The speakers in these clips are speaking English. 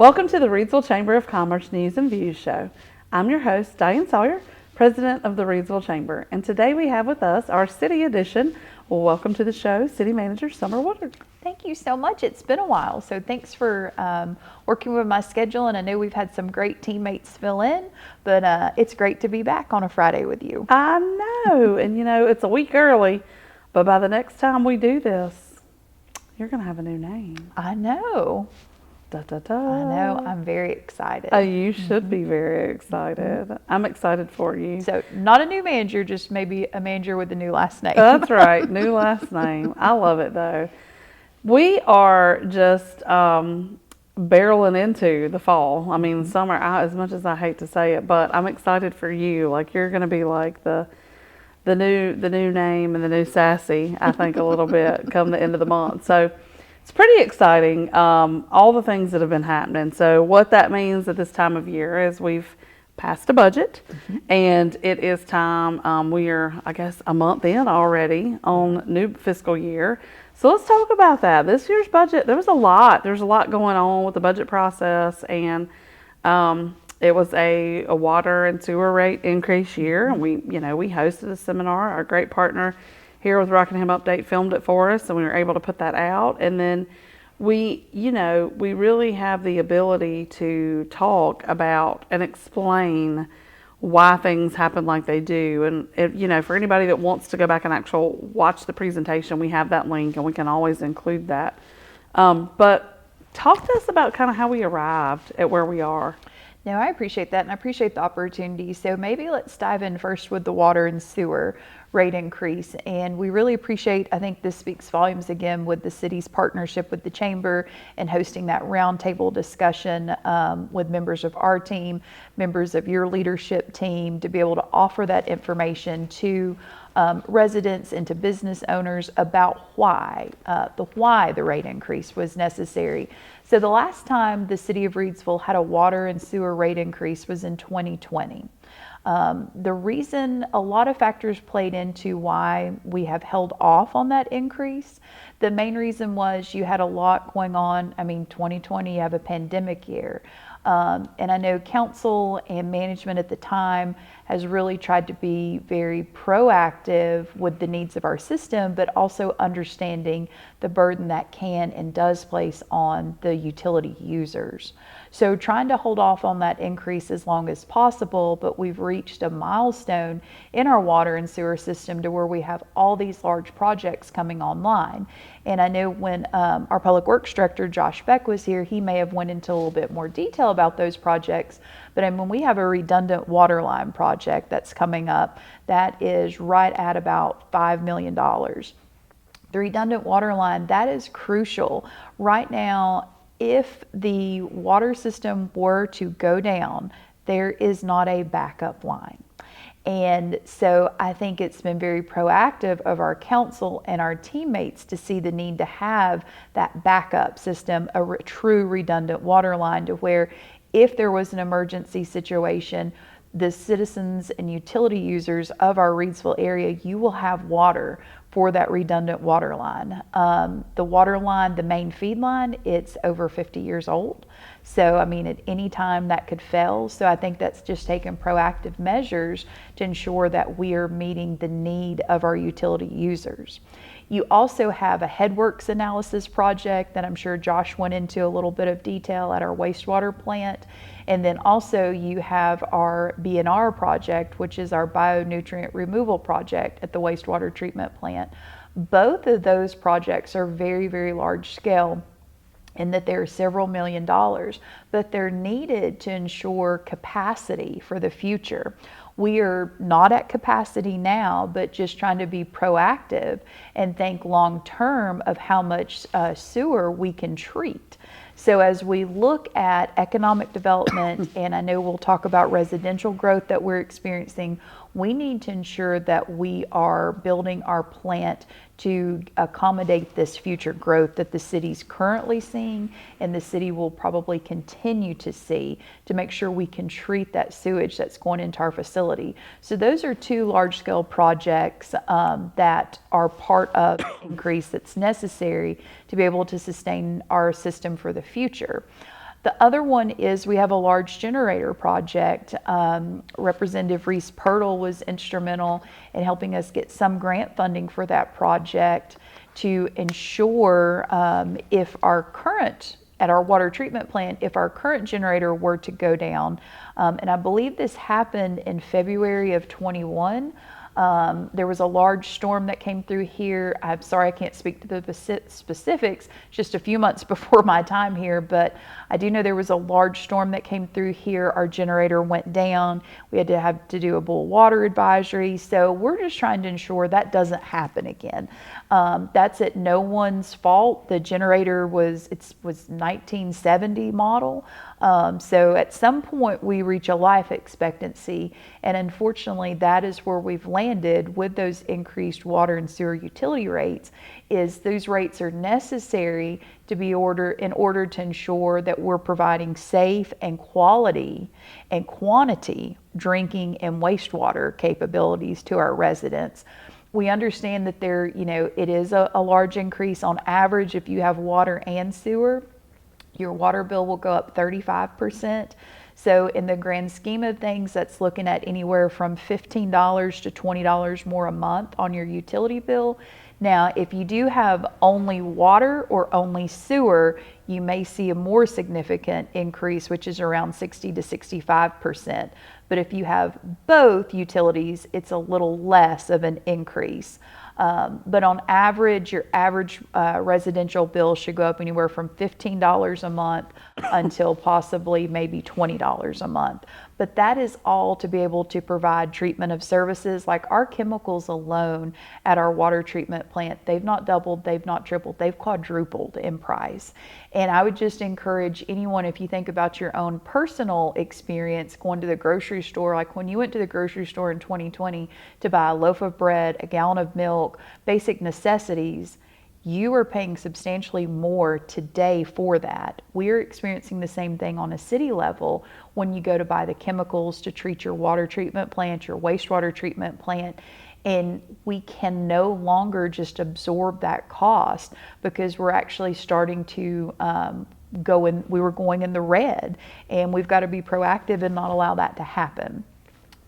Welcome to the Reidsville Chamber of Commerce News and Views Show. I'm your host, Diane Sawyer, President of the Reidsville Chamber, and today we have with us our City Edition. Well, welcome to the show, City Manager Summer Woodard. Thank you so much. It's been a while, so thanks for working with my schedule, and I know we've had some great teammates fill in, but it's great to be back on a Friday with you. I know, and it's a week early, but by the next time we do this, you're going to have a new name. I know. Da, da, da. I know. I'm very excited. You should be very excited. I'm excited for you. So not a new manager, just maybe a manager with a new last name. That's right. New last name. I love it though. We are just barreling into the fall. I mean, summer, as much as I hate to say it, but I'm excited for you. Like, you're going to be like the new name and the new sassy, I think, a little bit come the end of the month. So it's pretty exciting, all the things that have been happening. So what that means at this time of year is we've passed a budget, and it is time. We are, I guess, a month in already on new fiscal year. So let's talk about that. This year's budget, there's a lot going on with the budget process, and it was a water and sewer rate increase year. And we hosted a seminar. Our great partner here with Rockingham Update filmed it for us, and we were able to put that out. And then we really have the ability to talk about and explain why things happen like they do. And for anybody that wants to go back and actually watch the presentation, we have that link, and we can always include that. But talk to us about kind of how we arrived at where we are. No, I appreciate that, and I appreciate the opportunity. So maybe let's dive in first with the water and sewer rate increase. And we really appreciate, I think this speaks volumes again with the city's partnership with the chamber and hosting that roundtable discussion with members of our team, members of your leadership team, to be able to offer that information to residents and to business owners about why the rate increase was necessary. So the last time the city of Reidsville had a water and sewer rate increase was in 2020. The reason, a lot of factors played into why we have held off on that increase. The main reason was you had a lot going on. I mean, 2020, you have a pandemic year. And I know council and management at the time has really tried to be very proactive with the needs of our system, but also understanding the burden that can and does place on the utility users. So trying to hold off on that increase as long as possible, but we've reached a milestone in our water and sewer system to where we have all these large projects coming online. And I know when our Public Works Director, Josh Beck, was here, he may have went into a little bit more detail about those projects. But I mean, we have a redundant water line project that's coming up that is right at about $5 million. The redundant water line, that is crucial. Right now, if the water system were to go down, there is not a backup line. And so I think it's been very proactive of our council and our teammates to see the need to have that backup system, a true redundant water line, to where if there was an emergency situation, the citizens and utility users of our Reidsville area, you will have water for that redundant water line. The water line, the main feed line, it's over 50 years old. So, I mean, at any time that could fail. So I think that's just taking proactive measures to ensure that we are meeting the need of our utility users. You also have a headworks analysis project that I'm sure Josh went into a little bit of detail at our wastewater plant. And then also you have our B&R project, which is our bionutrient removal project at the wastewater treatment plant. Both of those projects are very, very large scale, in that they're several $1 million, but they're needed to ensure capacity for the future. We are not at capacity now, but just trying to be proactive and think long term of how much sewer we can treat. So as we look at economic development, and I know we'll talk about residential growth that we're experiencing, we need to ensure that we are building our plant to accommodate this future growth that the city's currently seeing and the city will probably continue to see, to make sure we can treat that sewage that's going into our facility. So those are two large-scale projects that are part of the increase that's necessary to be able to sustain our system for the future. The other one is we have a large generator project. Representative Reese Pirtle was instrumental in helping us get some grant funding for that project to ensure if our current, at our water treatment plant, if our current generator were to go down, and I believe this happened in February of 21. There was a large storm that came through here. I'm sorry I can't speak to the specifics, just a few months before my time here, but I do know there was a large storm that came through here. Our generator went down. We had to have to do a boil water advisory. So we're just trying to ensure that doesn't happen again. That's at no one's fault. The generator was 1970 model. So at some point we reach a life expectancy, and unfortunately that is where we've landed with those increased water and sewer utility rates. Is those rates are necessary to be in order to ensure that we're providing safe and quality and quantity drinking and wastewater capabilities to our residents. We understand that it is a large increase on average. If you have water and sewer, your water bill will go up 35%. So in the grand scheme of things, that's looking at anywhere from $15 to $20 more a month on your utility bill. Now, if you do have only water or only sewer, you may see a more significant increase, which is around 60 to 65%. But if you have both utilities, it's a little less of an increase. But on average, your average residential bill should go up anywhere from $15 a month until possibly maybe $20 a month. But that is all to be able to provide treatment of services. Like our chemicals alone at our water treatment plant, they've not doubled, they've not tripled, they've quadrupled in price. And I would just encourage anyone, if you think about your own personal experience going to the grocery store, like when you went to the grocery store in 2020 to buy a loaf of bread, a gallon of milk, basic necessities, you are paying substantially more today for that. We're experiencing the same thing on a city level when you go to buy the chemicals to treat your water treatment plant, your wastewater treatment plant. And we can no longer just absorb that cost because we're actually starting to we were going in the red, and we've got to be proactive and not allow that to happen.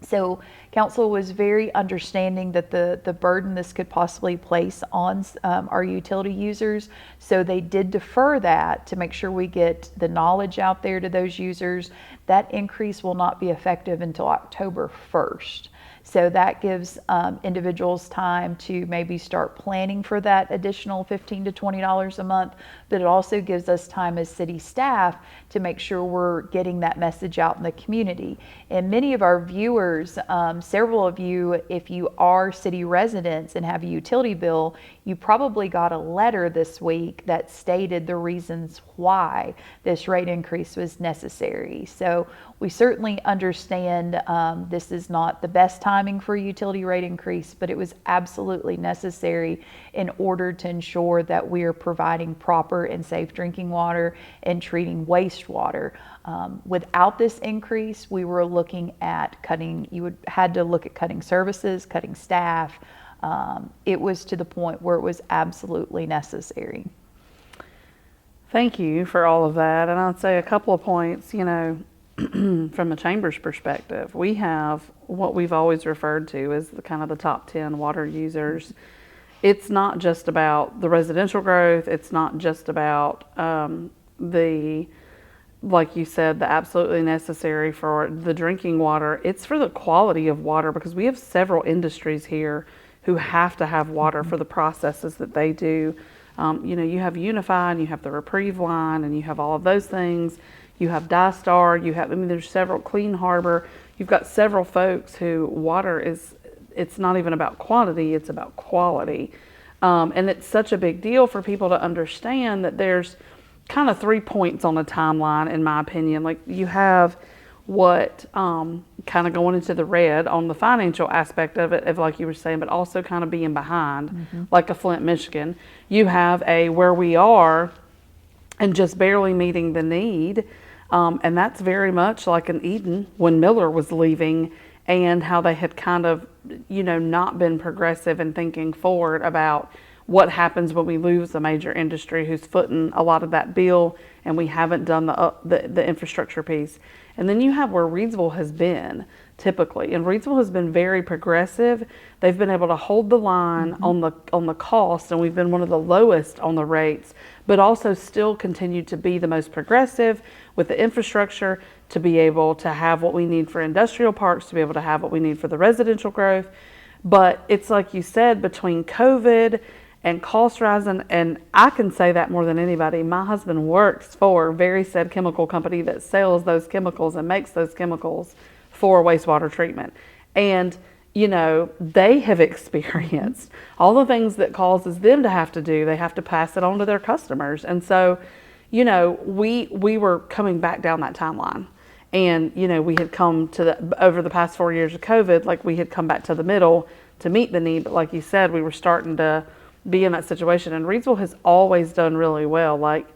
So council was very understanding that the burden this could possibly place on our utility users. So they did defer that to make sure we get the knowledge out there to those users. That increase will not be effective until October 1st. So that gives individuals time to maybe start planning for that additional $15 to $20 a month, but it also gives us time as city staff to make sure we're getting that message out in the community. And many of our viewers, several of you, if you are city residents and have a utility bill, you probably got a letter this week that stated the reasons why this rate increase was necessary. So we certainly understand this is not the best timing for a utility rate increase, but it was absolutely necessary in order to ensure that we are providing proper and safe drinking water and treating wastewater. Without this increase, we were looking at had to look at cutting services, cutting staff. It was to the point where it was absolutely necessary. Thank you for all of that. And I'd say a couple of points, from the chamber's perspective. We have what we've always referred to as the kind of the top 10 water users. It's not just about the residential growth. It's not just about like you said, the absolutely necessary for the drinking water. It's for the quality of water, because we have several industries here who have to have water for the processes that they do. You have Unify, and you have the Reprieve line, and you have all of those things. You have DiStar, there's several, Clean Harbor. You've got several folks who it's not even about quantity, it's about quality. And it's such a big deal for people to understand that there's kind of 3 points on a timeline, in my opinion. Like you have what kind of going into the red on the financial aspect of it, like you were saying, but also kind of being behind, like a Flint, Michigan. You have a where we are and just barely meeting the need. And that's very much like an Eden when Miller was leaving, and how they had kind of, not been progressive and thinking forward about what happens when we lose a major industry who's footing a lot of that bill and we haven't done the infrastructure piece. And then you have where Reidsville has been typically, and Reidsville has been very progressive. They've been able to hold the line on the cost, and we've been one of the lowest on the rates, but also still continue to be the most progressive with the infrastructure, to be able to have what we need for industrial parks, to be able to have what we need for the residential growth. But it's like you said, between COVID and cost rising, and I can say that more than anybody, my husband works for a very said chemical company that sells those chemicals and makes those chemicals for wastewater treatment. And, you know, they have experienced all the things that causes them to have to do. They have to pass it on to their customers. And so, you know, we were coming back down that timeline. And, you know, we had come to over the past 4 years of COVID, like we had come back to the middle to meet the need. But like you said, we were starting to be in that situation. And Reidsville has always done really well. Like,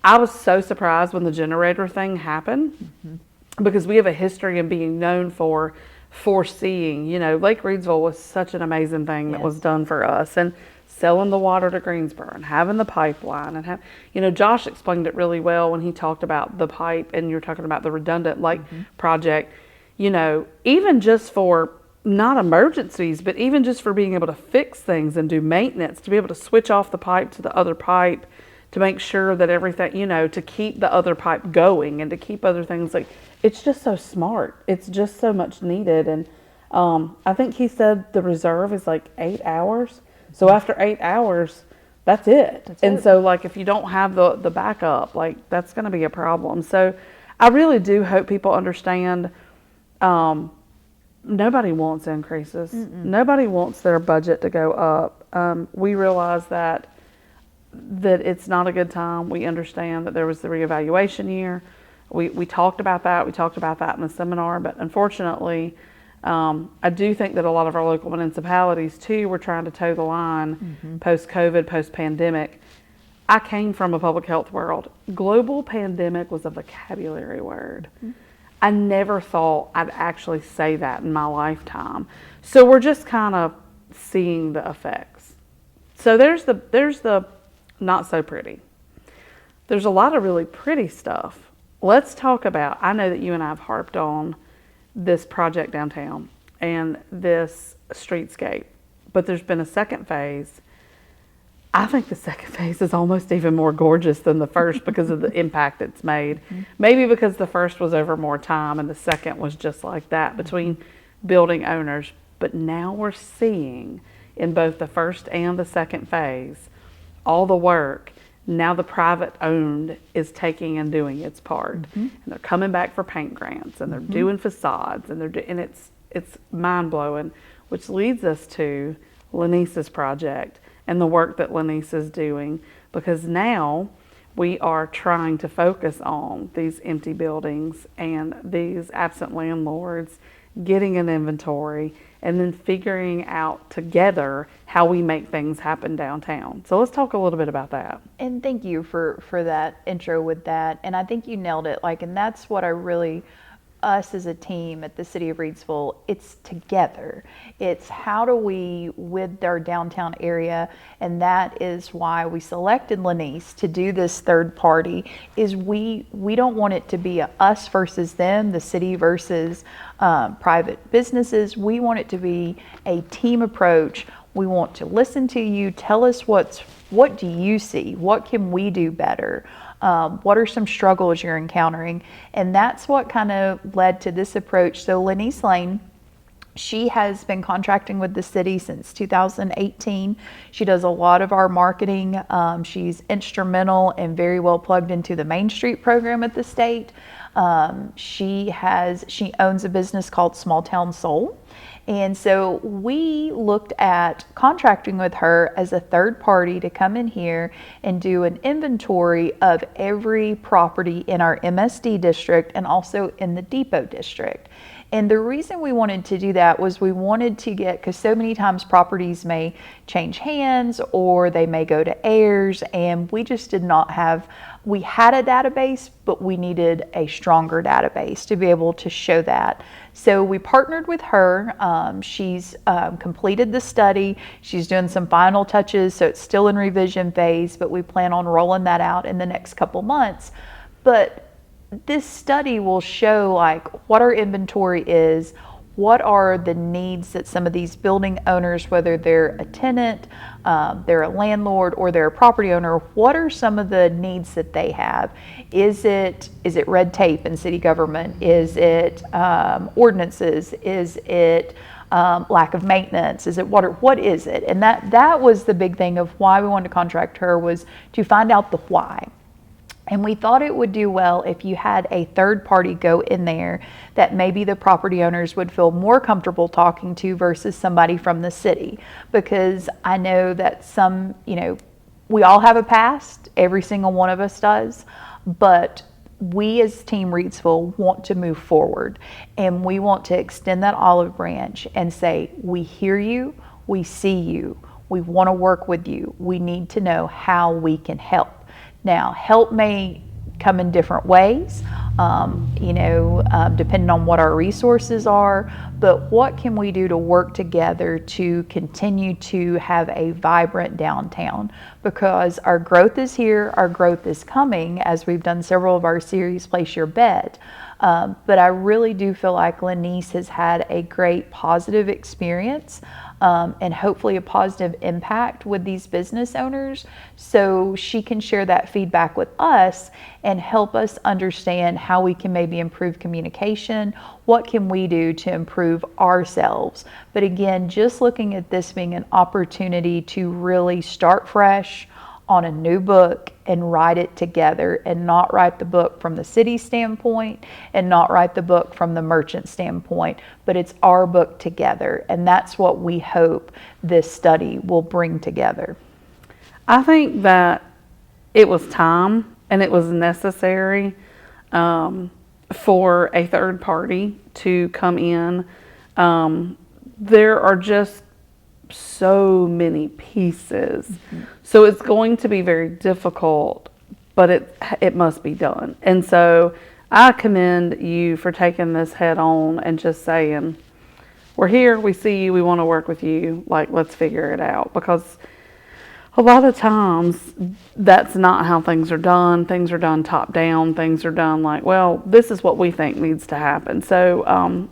I was so surprised when the generator thing happened, because we have a history of being known for foreseeing, you know, Lake Reidsville was such an amazing thing that was done for us, and selling the water to Greensboro and having the pipeline, and you know, Josh explained it really well when he talked about the pipe, and you're talking about the redundant lake project, you know, even just for not emergencies, but even just for being able to fix things and do maintenance, to be able to switch off the pipe to the other pipe, to make sure that everything, you know, to keep the other pipe going and to keep other things, like, it's just so smart. It's just so much needed. And I think he said the reserve is like 8 hours. So after 8 hours, that's it. So like, if you don't have the backup, like, that's going to be a problem. So I really do hope people understand, nobody wants increases. Nobody wants their budget to go up. We realize that it's not a good time. We understand that there was the reevaluation year. We talked about that. We talked about that in the seminar, but unfortunately, I do think that a lot of our local municipalities too were trying to toe the line post-COVID, post-pandemic. I came from a public health world. Global pandemic was a vocabulary word. I never thought I'd actually say that in my lifetime. So we're just kind of seeing the effects. So there's the not so pretty. There's a lot of really pretty stuff. Let's talk about, I know that you and I have harped on this project downtown and this streetscape, but there's been a second phase. I think the second phase is almost even more gorgeous than the first because of the impact it's made. Maybe because the first was over more time and the second was just like that between building owners. But now we're seeing in both the first and the second phase, all the work. Now the private owned is taking and doing its part, and they're coming back for paint grants, and they're doing facades, and it's mind blowing, which leads us to Lanice's project and the work that Lanice is doing, because now we are trying to focus on these empty buildings and these absent landlords, getting an inventory, and then figuring out together how we make things happen downtown. So let's talk a little bit about that. And thank you for that intro with that. And I think you nailed it. Like, and that's what I really, us as a team at the City of Reidsville, it's together. It's how do we, with our downtown area, and that is why we selected Lanice to do this third party, is we don't want it to be a us versus them, the city versus private businesses. We want it to be a team approach. We want to listen to you, tell us what do you see? What can we do better? What are some struggles you're encountering? And that's what kind of led to this approach. So Lanice Lane, she has been contracting with the city since 2018. She does a lot of our marketing. She's instrumental and very well plugged into the Main Street program at the state. She owns a business called Small Town Soul. And so we looked at contracting with her as a third party to come in here and do an inventory of every property in our MSD district and also in the Depot district. And the reason we wanted to do that was we wanted to get, because so many times properties may change hands or they may go to heirs, and we just did not have, we had a database, but we needed a stronger database to be able to show that. So we partnered with her. She's completed the study. She's doing some final touches, so it's still in revision phase, but we plan on rolling that out in the next couple months. But this study will show like what our inventory is, what are the needs that some of these building owners, whether they're a tenant, they're a landlord, or they're a property owner, what are some of the needs that they have? Is it red tape in city government? Is it ordinances? Is it lack of maintenance? Is it water? What is it? And that was the big thing of why we wanted to contract her, was to find out the why. And we thought it would do well if you had a third party go in there that maybe the property owners would feel more comfortable talking to versus somebody from the city. Because I know that some, we all have a past, every single one of us does, but we as Team Reidsville want to move forward, and we want to extend that olive branch and say, we hear you, we see you, we want to work with you, we need to know how we can help. Now, help may come in different ways, depending on what our resources are, but what can we do to work together to continue to have a vibrant downtown? Because our growth is here, our growth is coming, as we've done several of our series, Place Your Bet. But I really do feel like Lanice has had a great positive experience, and hopefully a positive impact with these business owners, so she can share that feedback with us and help us understand how we can maybe improve communication, what can we do to improve ourselves. But again, just looking at this being an opportunity to really start fresh on a new book and write it together, and not write the book from the city standpoint and not write the book from the merchant standpoint, but it's our book together. And that's what we hope this study will bring together. I think that it was time and it was necessary for a third party to come in. There are just so many pieces. So it's going to be very difficult, but it must be done. And so I commend you for taking this head on and just saying, we're here, we see you, we want to work with you, like, let's figure it out. Because a lot of times that's not how things are done. Things are done top down. Things are done like, well, this is what we think needs to happen. So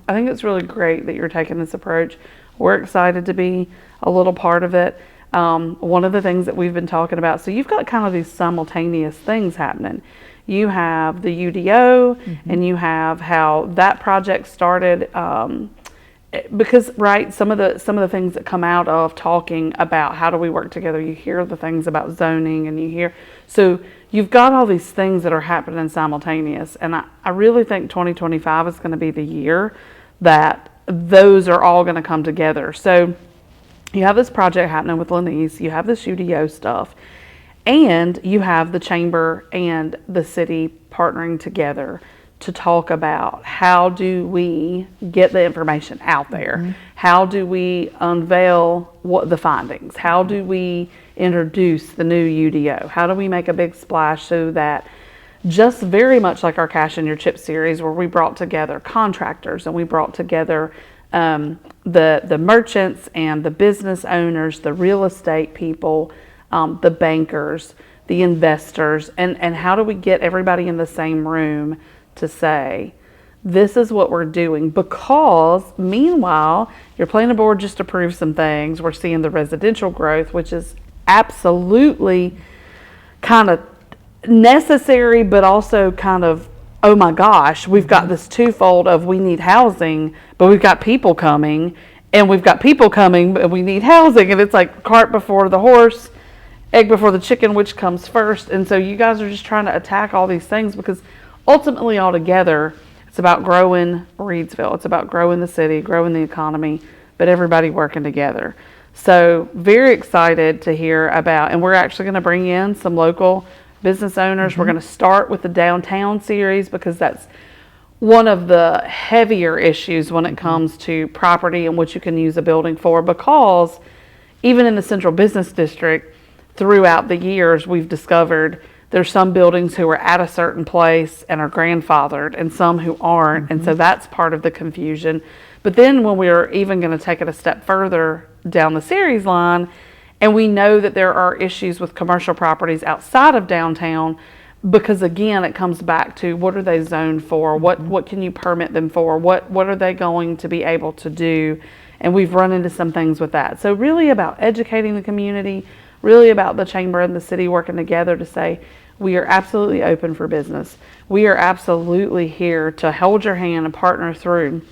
I think it's really great that you're taking this approach. We're excited to be a little part of it. One of the things that we've been talking about, so you've got kind of these simultaneous things happening. You have the UDO, and you have how that project started, because right, some of the things that come out of talking about how do we work together, you hear the things about zoning, and you hear, so you've got all these things that are happening simultaneous. And I really think 2025 is going to be the year that those are all going to come together. So you have this project happening with Lanice, you have this UDO stuff, and you have the chamber and the city partnering together to talk about how do we get the information out there? How do we unveil what the findings? How do we introduce the new UDO? How do we make a big splash so that, just very much like our Cash in Your Chip series, where we brought together contractors and we brought together the merchants and the business owners, the real estate people, the bankers, the investors, and how do we get everybody in the same room to say, this is what we're doing? Because meanwhile, your planning board just approved some things. We're seeing the residential growth, which is absolutely kind of necessary, but also kind of, oh my gosh, we've got this twofold of we need housing, but we've got people coming, and we've got people coming, but we need housing. And it's like cart before the horse, egg before the chicken, which comes first. And so you guys are just trying to attack all these things, because ultimately all together, it's about growing Reidsville. It's about growing the city, growing the economy, but everybody working together. So very excited to hear about, and we're actually going to bring in some local business owners. We're going to start with the downtown series, because one of the heavier issues when it comes to property and what you can use a building for, because even in the central business district, throughout the years, we've discovered there's some buildings who are at a certain place and are grandfathered and some who aren't. And so that's part of the confusion. But then when we're even going to take it a step further down the series line, and we know that there are issues with commercial properties outside of downtown, because again, it comes back to what are they zoned for? What can you permit them for? What are they going to be able to do? And we've run into some things with that. So really about educating the community, really about the chamber and the city working together to say, we are absolutely open for business. We are absolutely here to hold your hand and partner through.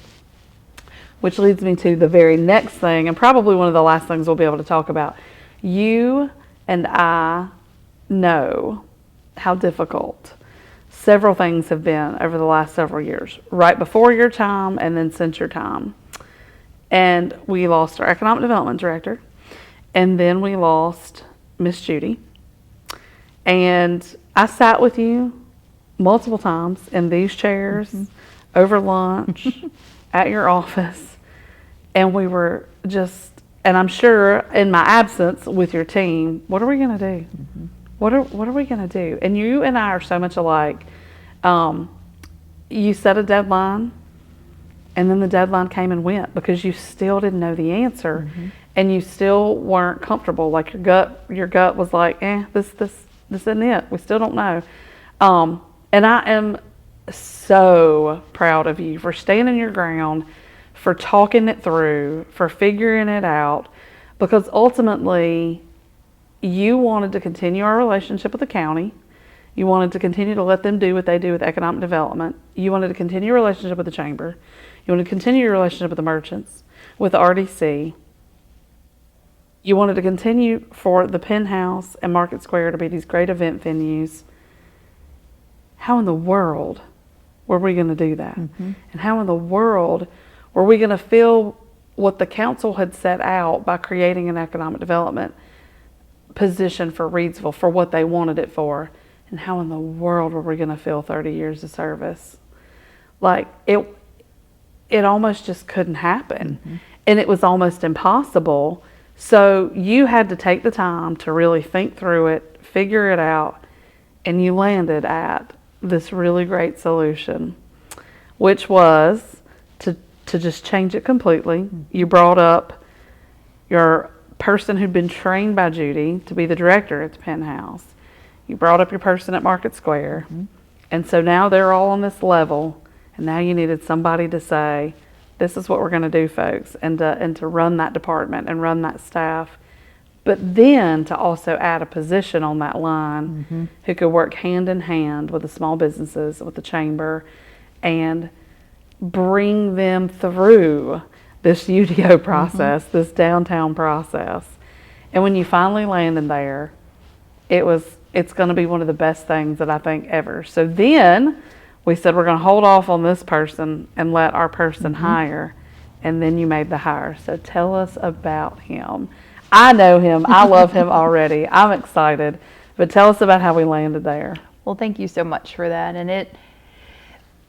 Which leads me to the very next thing, and probably one of the last things we'll be able to talk about. You and I know how difficult several things have been over the last several years, right before your time and then since your time. And we lost our economic development director, and then we lost Miss Judy. And I sat with you multiple times in these chairs, over lunch, at your office, and we were just, and I'm sure in my absence with your team, what are we going to do? What are we going to do? And you and I are so much alike. You set a deadline, and then the deadline came and went because you still didn't know the answer, and you still weren't comfortable. Like your gut was like, this isn't it. We still don't know. And I am so proud of you for standing your ground, for talking it through, for figuring it out, because ultimately you wanted to continue our relationship with the county. You wanted to continue to let them do what they do with economic development. You wanted to continue your relationship with the chamber. You wanted to continue your relationship with the merchants, with the RDC. You wanted to continue for the Penthouse and Market Square to be these great event venues. How in the world were we going to do that? And how in the world were we going to fill what the council had set out by creating an economic development position for Reidsville for what they wanted it for? And how in the world were we going to fill 30 years of service? Like, it almost just couldn't happen. And it was almost impossible. So you had to take the time to really think through it, figure it out, and you landed at this really great solution, which was to just change it completely. You brought up your person who'd been trained by Judy to be the director at the Penthouse. You brought up your person at Market Square. And so now they're all on this level, and now you needed somebody to say, this is what we're going to do, folks, and to run that department and run that staff. But then to also add a position on that line who could work hand in hand with the small businesses, with the chamber, and bring them through this UDO process, this downtown process. And when you finally landed there, it's going to be one of the best things that I think ever. So then we said we're going to hold off on this person and let our person hire, and then you made the hire. So tell us about him. I know him. I love him already. I'm excited. But tell us about how we landed there. Well, thank you so much for that. And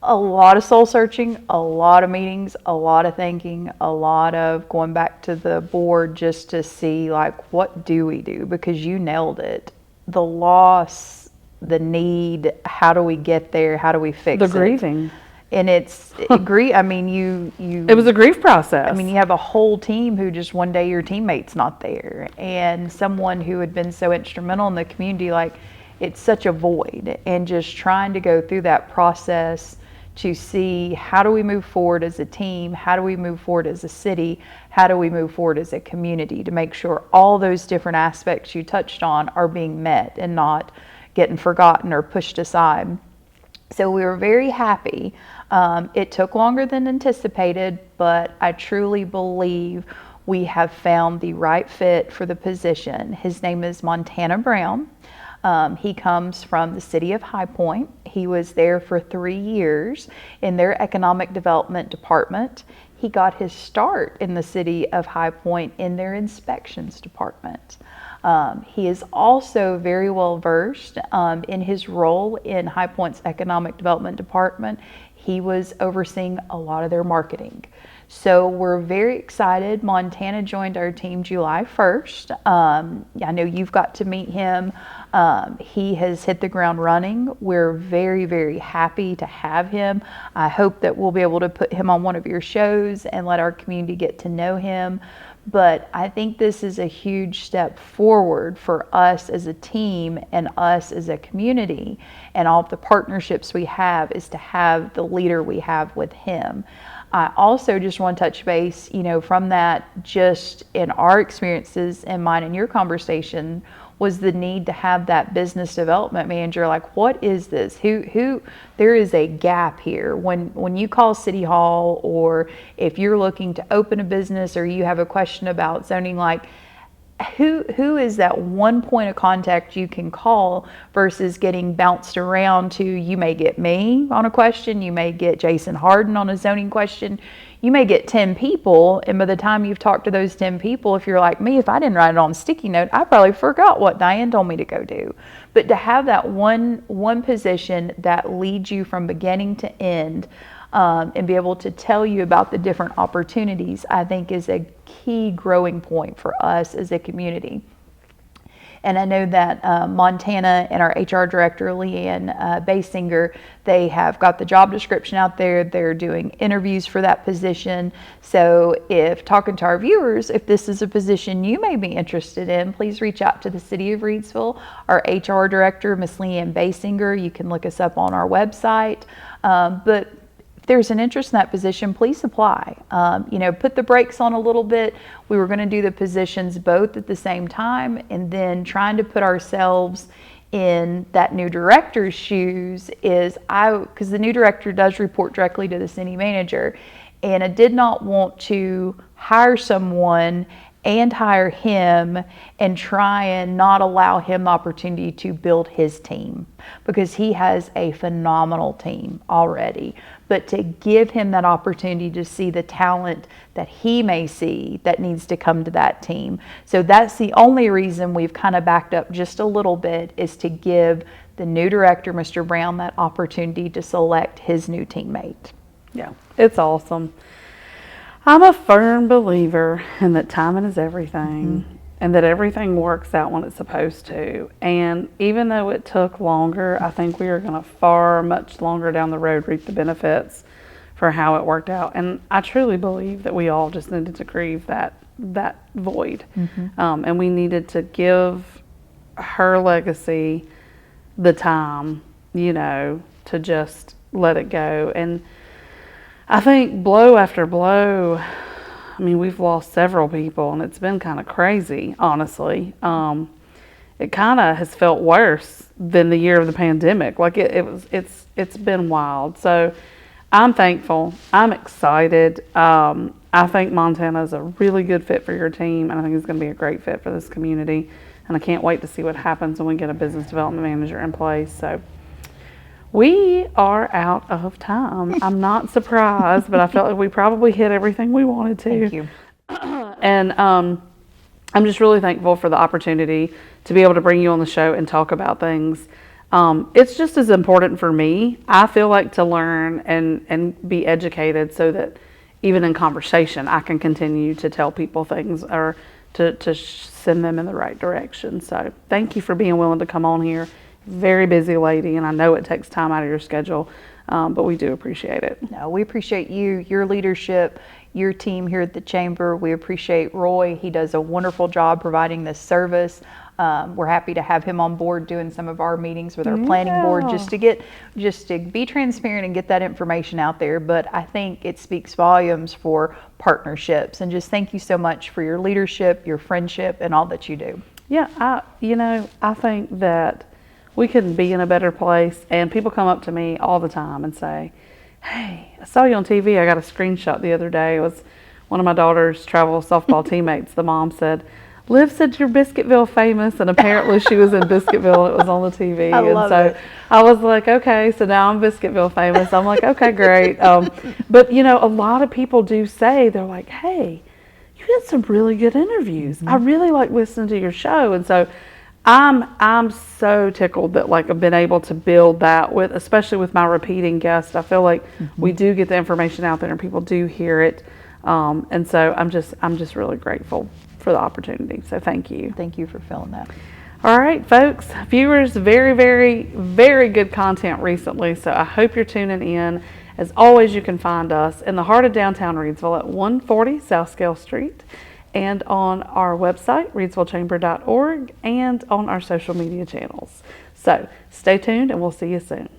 a lot of soul searching, a lot of meetings, a lot of thinking, a lot of going back to the board just to see, like, what do we do? Because you nailed it. The loss, the need, how do we get there? How do we fix it? The grieving. And it's grief. I mean, you. It was a grief process. I mean, you have a whole team who just one day your teammate's not there, and someone who had been so instrumental in the community. Like, it's such a void, and just trying to go through that process to see how do we move forward as a team, how do we move forward as a city, how do we move forward as a community to make sure all those different aspects you touched on are being met and not getting forgotten or pushed aside. So we were very happy. It took longer than anticipated, but I truly believe we have found the right fit for the position. His name is Montana Brown. He comes from the city of High Point. He was there for 3 years in their economic development department. He got his start in the city of High Point in their inspections department. He is also very well versed in his role in High Point's economic development department. he was overseeing a lot of their marketing. So we're very excited. Montana joined our team July 1st. I know you've got to meet him. He has hit the ground running. We're very, very happy to have him. I hope that we'll be able to put him on one of your shows and let our community get to know him. But I think this is a huge step forward for us as a team and us as a community, and all of the partnerships we have is to have the leader we have with him. I also just want to touch base, from that, just in our experiences and mine and your conversation, was the need to have that business development manager. Like, what is this? Who? There is a gap here. When you call City Hall, or if you're looking to open a business, or you have a question about zoning, like, who is that one point of contact you can call versus getting bounced around to? You may get me on a question, you may get Jason Harden on a zoning question, you may get 10 people, and by the time you've talked to those 10 people, if you're like me, if I didn't write it on a sticky note, I probably forgot what Diane told me to go do. But to have that one position that leads you from beginning to end, and be able to tell you about the different opportunities, I think is a key growing point for us as a community. And I know that Montana and our HR director, Leanne Basinger, they have got the job description out there. They're doing interviews for that position. So if talking to our viewers, if this is a position you may be interested in, please reach out to the City of Reidsville, our HR director, Miss Leanne Basinger. You can look us up on our website. But if there's an interest in that position, please apply. Put the brakes on a little bit. We were going to do the positions both at the same time, and then trying to put ourselves in that new director's shoes because the new director does report directly to the city manager, and I did not want to hire someone and hire him and try and not allow him the opportunity to build his team, because he has a phenomenal team already. But to give him that opportunity to see the talent that he may see that needs to come to that team. So that's the only reason we've kind of backed up just a little bit, is to give the new director, Mr. Brown, that opportunity to select his new teammate. Yeah, it's awesome. I'm a firm believer in that timing is everything, and that everything works out when it's supposed to. And even though it took longer, I think we are going to much longer down the road reap the benefits for how it worked out. And I truly believe that we all just needed to grieve that void. And we needed to give her legacy the time, to just let it go. And I think blow after blow, we've lost several people, and it's been kind of crazy, honestly. It kind of has felt worse than the year of the pandemic. Like it's been wild. So I'm thankful. I'm excited. I think Montana is a really good fit for your team, and I think it's going to be a great fit for this community. And I can't wait to see what happens when we get a business development manager in place. So we are out of time. I'm not surprised, but I felt like we probably hit everything we wanted to. Thank you. And I'm just really thankful for the opportunity to be able to bring you on the show and talk about things. It's just as important for me, I feel like, to learn and be educated, so that even in conversation I can continue to tell people things, or to send them in the right direction. So thank you for being willing to come on here. Very busy lady, and I know it takes time out of your schedule, but we do appreciate it. No, we appreciate you, your leadership, your team here at the Chamber. We appreciate Roy. He does a wonderful job providing this service. We're happy to have him on board doing some of our meetings with our planning board, just to be transparent and get that information out there. But I think it speaks volumes for partnerships, and just thank you so much for your leadership, your friendship, and all that you do. Yeah, I think that we couldn't be in a better place. And people come up to me all the time and say, "Hey, I saw you on TV." I got a screenshot the other day. It was one of my daughter's travel softball teammates. The mom said, "Liv said you're Biscuitville famous," and apparently she was in Biscuitville. It was on the TV. I love it. I was like, okay, so now I'm Biscuitville famous. I'm like, okay, great. But a lot of people do say, they're like, "Hey, you did some really good interviews. I really like listening to your show." And so I'm so tickled that like I've been able to build that with, especially with my repeating guests. I feel like we do get the information out there and people do hear it. And so I'm just really grateful for the opportunity. So thank you. Thank you for filling that. All right, folks, viewers, very, very, very good content recently. So I hope you're tuning in. As always, you can find us in the heart of downtown Reidsville at 140 South Scale Street, and on our website, reidsvillechamber.org, and on our social media channels. So stay tuned and we'll see you soon.